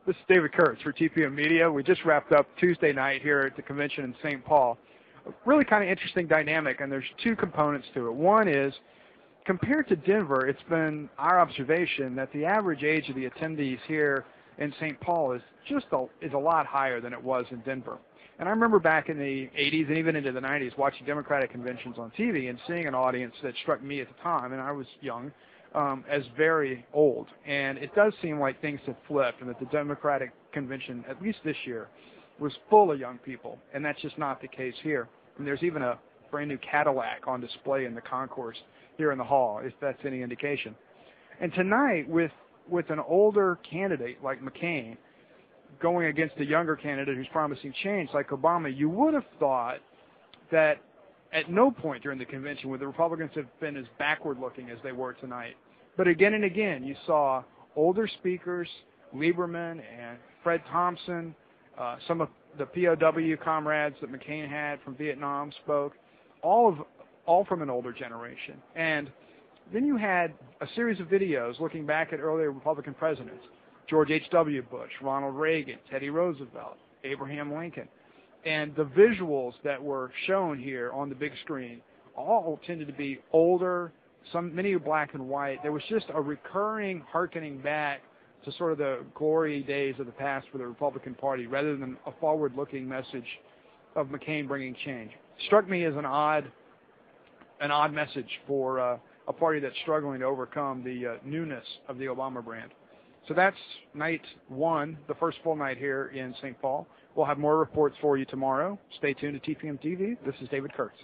This is David Kurtz for TPM Media. We just wrapped up Tuesday night here at the convention in St. Paul. A really kind of interesting dynamic, and there's two components to it. One is, compared to Denver, it's been our observation that the average age of the attendees here in St. Paul is a lot higher than it was in Denver. And I remember back in the 80s and even into the 90s watching Democratic conventions on TV and seeing an audience that struck me at the time, and I was young, as very old. And it does seem like things have flipped and that the Democratic convention, at least this year, was full of young people, and that's just not the case here. And there's even a brand new Cadillac on display in the concourse here in the hall, if that's any indication. And tonight, with an older candidate like McCain going against a younger candidate who's promising change like Obama, you would have thought that at no point during the convention would the Republicans have been as backward-looking as they were tonight. But again and again, you saw older speakers, Lieberman and Fred Thompson, some of the POW comrades that McCain had from Vietnam spoke, all from an older generation. And then you had a series of videos looking back at earlier Republican presidents, George H.W. Bush, Ronald Reagan, Teddy Roosevelt, Abraham Lincoln. And the visuals that were shown here on the big screen all tended to be older, many were black and white. There was just a recurring hearkening back to sort of the glory days of the past for the Republican Party rather than a forward-looking message of McCain bringing change. Struck me as an odd message for a party that's struggling to overcome the newness of the Obama brand. So that's night one, the first full night here in St. Paul. We'll have more reports for you tomorrow. Stay tuned to TPMtv. This is David Kurtz.